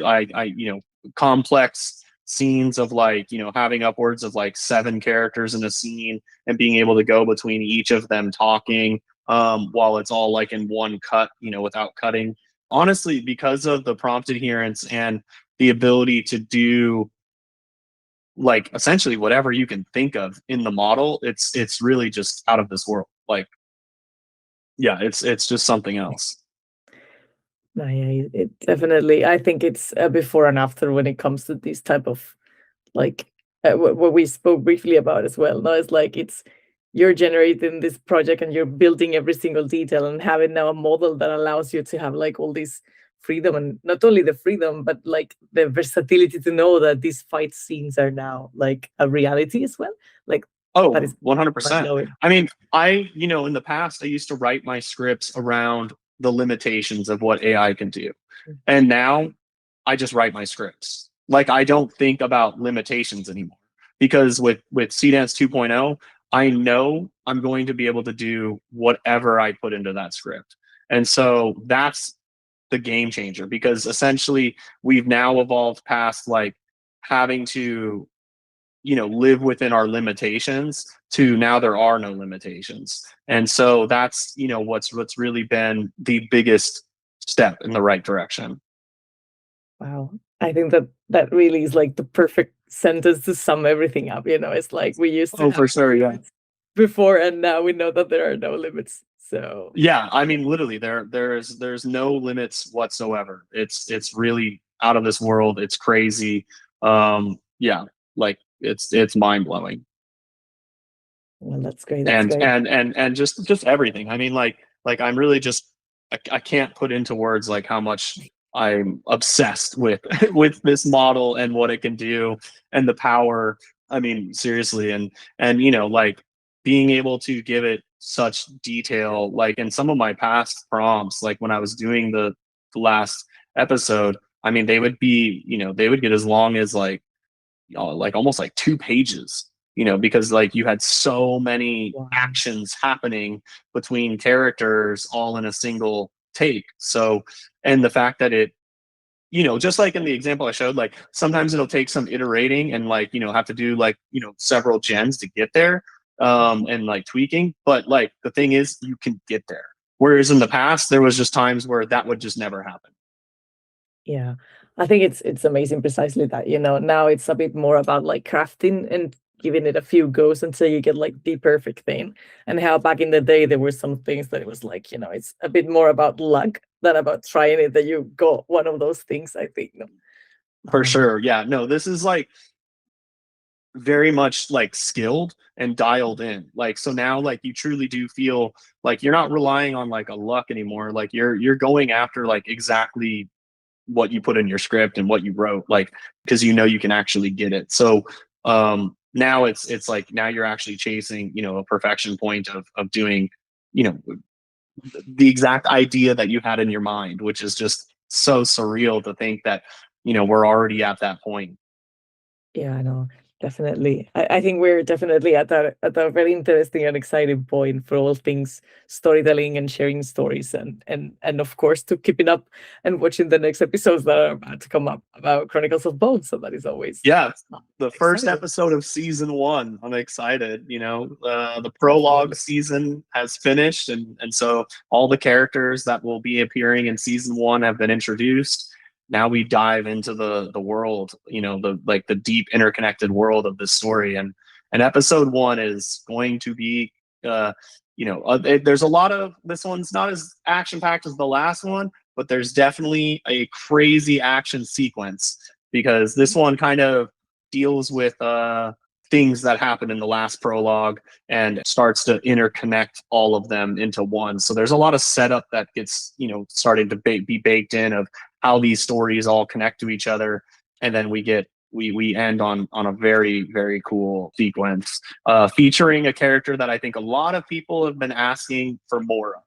S10: you know, complex scenes of like, you know, having upwards of like 7 characters in a scene and being able to go between each of them talking, while it's all like in one cut, you know, without cutting. Honestly, because of the prompt adherence and the ability to do like essentially whatever you can think of in the model, it's really just out of this world. Like, yeah, it's just something else.
S9: No, yeah, it definitely. I think it's a before and after when it comes to this type of like what we spoke briefly about as well. No, it's like you're generating this project and you're building every single detail and having now a model that allows you to have like all this freedom, and not only the freedom but like the versatility to know that these fight scenes are now like a reality as well. Like,
S10: Oh,
S9: that is
S10: 100%.
S9: mind-blowing.
S10: I mean, you know, in the past, I used to write my scripts around the limitations of what AI can do. And now I just write my scripts. Like, I don't think about limitations anymore because with Seedance 2.0, I know I'm going to be able to do whatever I put into that script. And so that's the game changer, because essentially we've now evolved past like having to, you know, live within our limitations to now there are no limitations. And so that's, you know, what's really been the biggest step in the right direction.
S9: Wow. I think that really is like the perfect sentence to sum everything up. You know, it's like we used to
S10: Oh, for sure, yeah.
S9: before, and now we know that there are no limits. So
S10: Yeah, I mean, literally, there's no limits whatsoever. It's really out of this world. It's crazy. Yeah, like it's mind blowing.
S9: well, that's great. That's great.
S10: And just everything. I mean, like I'm really just I can't put into words like how much I'm obsessed with with this model and what it can do and the power. I mean, seriously, and you know, like being able to give it such detail, like in some of my past prompts, like when I was doing the last episode, I mean, they would be, you know, they would get as long as like almost like 2 pages, you know, because like you had so many actions happening between characters all in a single take. So, and the fact that it, you know, just like in the example I showed, like sometimes it'll take some iterating and like, you know, have to do like, you know, several gens to get there, and like tweaking. But like the thing is, you can get there. Whereas in the past, there was just times where that would just never happen.
S9: Yeah, I think it's amazing precisely that, you know, now it's a bit more about like crafting and giving it a few goes until you get like the perfect thing. And how back in the day there were some things that it was like, you know, it's a bit more about luck than about trying it that you got one of those things, I think. No?
S10: For sure. Yeah. No, this is like very much like skilled and dialed in. Like, so now like you truly do feel like you're not relying on like a luck anymore. Like you're going after like exactly what you put in your script and what you wrote, like, because you know you can actually get it. So now it's like now you're actually chasing, you know, a perfection point of doing, you know, the exact idea that you had in your mind, which is just so surreal to think that, you know, we're already at that point.
S9: Yeah, I know. Definitely. I think we're definitely at a very interesting and exciting point for all things storytelling and sharing stories, and of course to keeping up and watching the next episodes that are about to come up about Chronicles of Bone. So that is always
S10: The first episode of season 1. I'm excited. You know, the prologue season has finished, and so all the characters that will be appearing in season 1 have been introduced. Now we dive into the world, you know, the deep interconnected world of this story, and episode 1 is going to be, you know, there's a lot of, this one's not as action packed as the last one, but there's definitely a crazy action sequence because this one kind of deals with things that happened in the last prologue and starts to interconnect all of them into one. So there's a lot of setup that gets, starting to be baked in of how these stories all connect to each other. And then we end on a very, very cool sequence featuring a character that I think a lot of people have been asking for more of.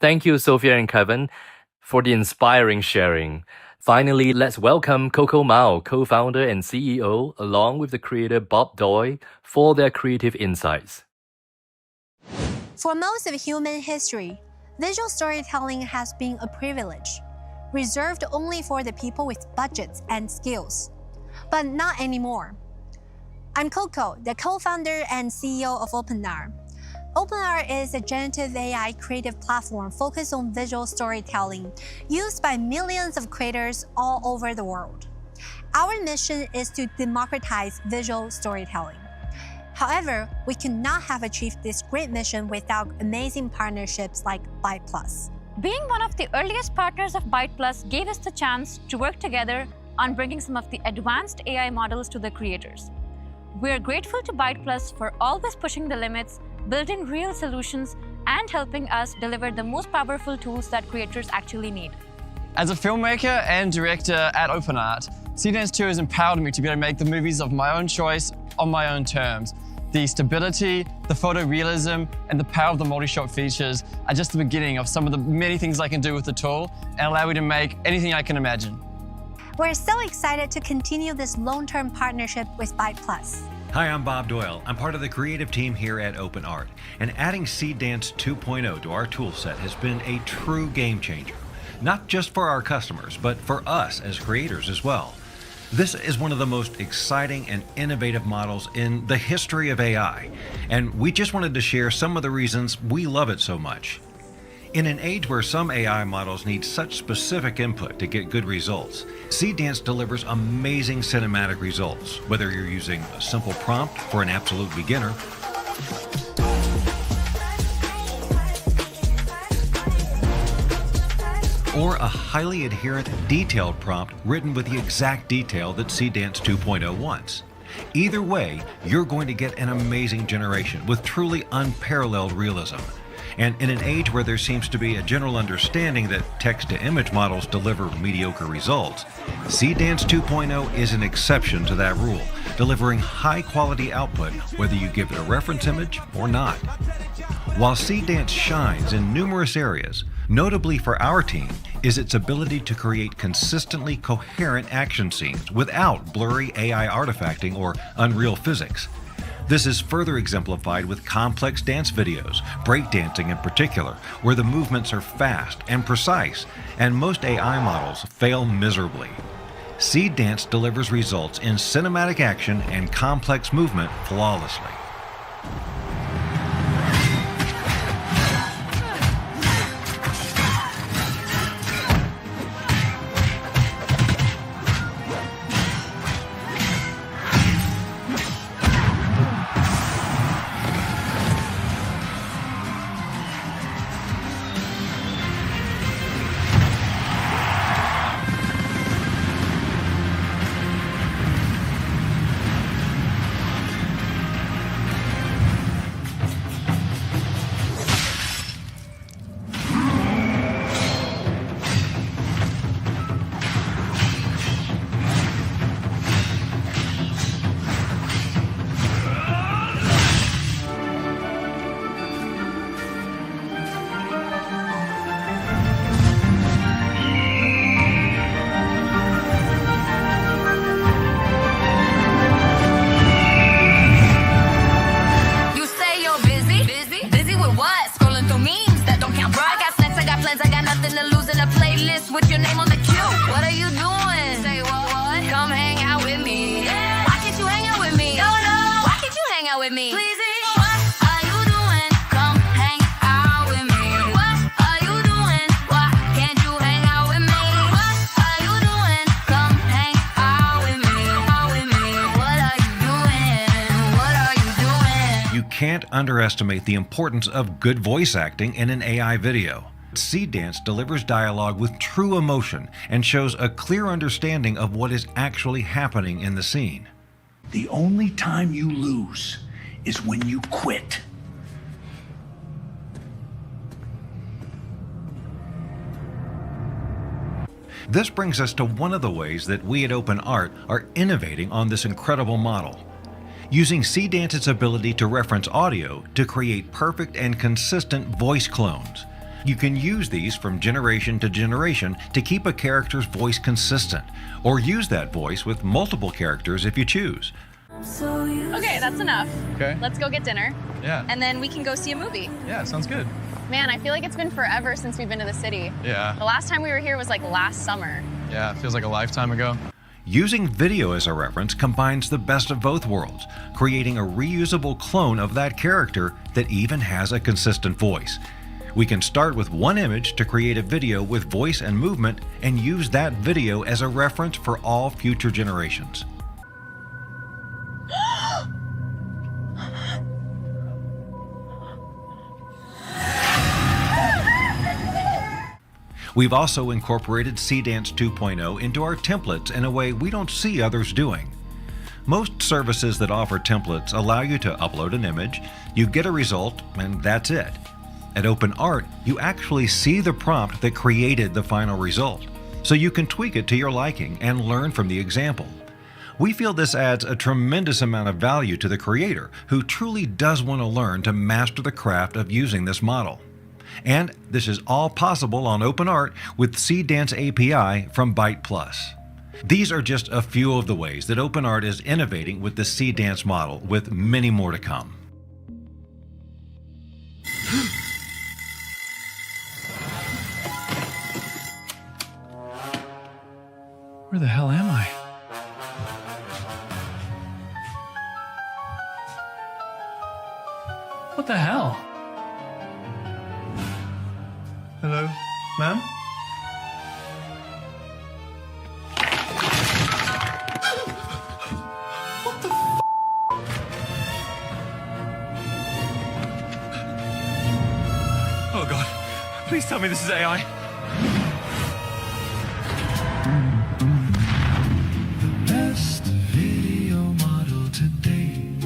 S1: Thank you, Sophia and Kevin, for the inspiring sharing. Finally, let's welcome Coco Mao, co-founder and CEO, along with the creator Bob Doi, for their creative insights.
S11: For most of human history, visual storytelling has been a privilege, reserved only for the people with budgets and skills. But not anymore. I'm Coco, the co-founder and CEO of OpenR. OpenR is a generative AI creative platform focused on visual storytelling, used by millions of creators all over the world. Our mission is to democratize visual storytelling. However, we could not have achieved this great mission without amazing partnerships like BytePlus.
S12: Being one of the earliest partners of BytePlus gave us the chance to work together on bringing some of the advanced AI models to the creators. We are grateful to BytePlus for always pushing the limits, building real solutions, and helping us deliver the most powerful tools that creators actually need.
S13: As a filmmaker and director at OpenArt, Seedance 2 has empowered me to be able to make the movies of my own choice on my own terms. The stability, the photorealism, and the power of the multi-shot features are just the beginning of some of the many things I can do with the tool and allow me to make anything I can imagine.
S11: We're so excited to continue this long-term partnership with BytePlus.
S14: Hi, I'm Bob Doyle. I'm part of the creative team here at OpenArt, and adding Seedance 2.0 to our toolset has been a true game changer, not just for our customers, but for us as creators as well. This is one of the most exciting and innovative models in the history of AI, and we just wanted to share some of the reasons we love it so much. In an age where some AI models need such specific input to get good results, Seedance delivers amazing cinematic results, whether you're using a simple prompt for an absolute beginner, or a highly adherent, detailed prompt written with the exact detail that Seedance 2.0 wants. Either way, you're going to get an amazing generation with truly unparalleled realism. And in an age where there seems to be a general understanding that text-to-image models deliver mediocre results, Seedance 2.0 is an exception to that rule, delivering high-quality output whether you give it a reference image or not. While Seedance shines in numerous areas, notably for our team is its ability to create consistently coherent action scenes without blurry AI artifacting or unreal physics. This is further exemplified with complex dance videos, breakdancing in particular, where the movements are fast and precise, and most AI models fail miserably. Seedance delivers results in cinematic action and complex movement flawlessly.
S15: With your name on the queue. What are you doing? Say what? Come hang out with me. Yeah. Why can't you hang out with me? No. Why can't you hang out with me? Please. What are you doing? Come hang out with me. What are you doing? Why can't you hang out with me? What are you doing? Come hang out with me. What are you doing? What are you doing?
S14: You can't underestimate the importance of good voice acting in an AI video. Seedance delivers dialogue with true emotion and shows a clear understanding of what is actually happening in the scene.
S4: The only time you lose is when you quit.
S14: This brings us to one of the ways that we at OpenArt are innovating on this incredible model. Using Seedance's ability to reference audio to create perfect and consistent voice clones. You can use these from generation to generation to keep a character's voice consistent, or use that voice with multiple characters if you choose.
S16: Okay, that's enough.
S13: Okay.
S16: Let's go get dinner.
S13: Yeah.
S16: And then we can go see a movie.
S13: Yeah, sounds good.
S16: Man, I feel like it's been forever since we've been to the city.
S13: Yeah.
S16: The last time we were here was like last summer.
S13: Yeah, it feels like a lifetime ago.
S14: Using video as a reference combines the best of both worlds, creating a reusable clone of that character that even has a consistent voice. We can start with one image to create a video with voice and movement and use that video as a reference for all future generations. We've also incorporated Seedance 2.0 into our templates in a way we don't see others doing. Most services that offer templates allow you to upload an image, you get a result, and that's it. At OpenArt, you actually see the prompt that created the final result, so you can tweak it to your liking and learn from the example. We feel this adds a tremendous amount of value to the creator who truly does want to learn to master the craft of using this model. And this is all possible on OpenArt with Seedance API from BytePlus. These are just a few of the ways that OpenArt is innovating with the Seedance model, with many more to come.
S13: Where the hell am I? What the hell? Hello, ma'am? What the f? Oh god, please tell me this is AI.
S17: Best video model today.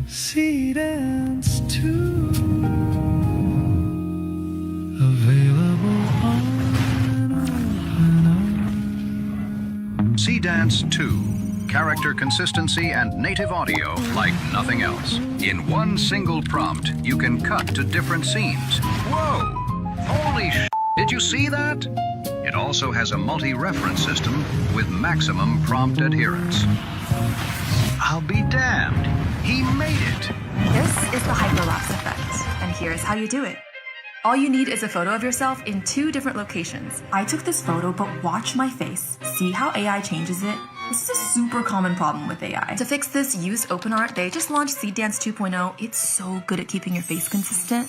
S17: Seedance 2. Available on
S18: Seedance 2. Character consistency and native audio like nothing else. In one single prompt, you can cut to different scenes. Whoa! Holy sh! Did you see that? It also has a multi-reference system with maximum prompt adherence. I'll be damned. He made it.
S19: This is the hyperlapse effect, and here's how you do it. All you need is a photo of yourself in 2 different locations. I took this photo, but watch my face. See how AI changes it? This is a super common problem with AI. To fix this, use OpenArt. They just launched Seedance 2.0. It's so good at keeping your face consistent.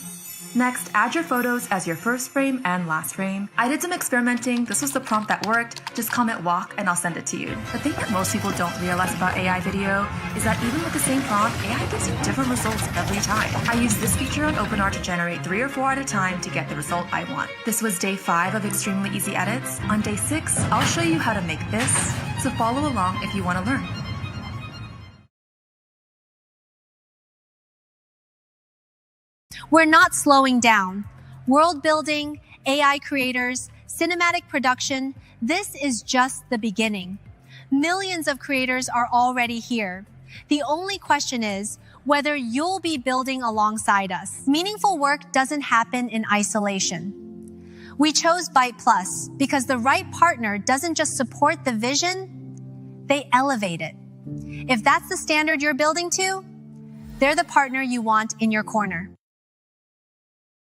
S19: Next, add your photos as your first frame and last frame. I did some experimenting. This was the prompt that worked. Just comment walk and I'll send it to you. The thing that most people don't realize about AI video is that even with the same prompt, AI gives you different results every time. I use this feature on OpenArt to generate 3 or 4 at a time to get the result I want. This was day 5 of extremely easy edits. On day 6, I'll show you how to make this, so follow along if you want to learn.
S11: We're not slowing down. World building, AI creators, cinematic production, this is just the beginning. Millions of creators are already here. The only question is whether you'll be building alongside us. Meaningful work doesn't happen in isolation. We chose BytePlus because the right partner doesn't just support the vision, they elevate it. If that's the standard you're building to, they're the partner you want in your corner.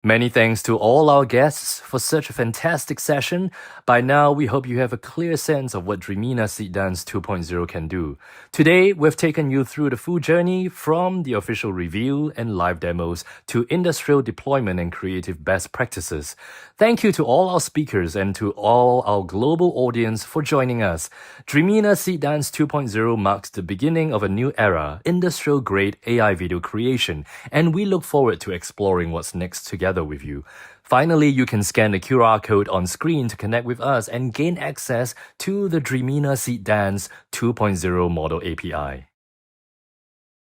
S1: Many thanks to all our guests for such a fantastic session. By now, we hope you have a clear sense of what Dreamina Seedance 2.0 can do. Today, we've taken you through the full journey from the official review and live demos to industrial deployment and creative best practices. Thank you to all our speakers and to all our global audience for joining us. Dreamina Seedance 2.0 marks the beginning of a new era, industrial-grade AI video creation, and we look forward to exploring what's next together with you. Finally, you can scan the QR code on screen to connect with us and gain access to the Dreamina Seedance 2.0 model API.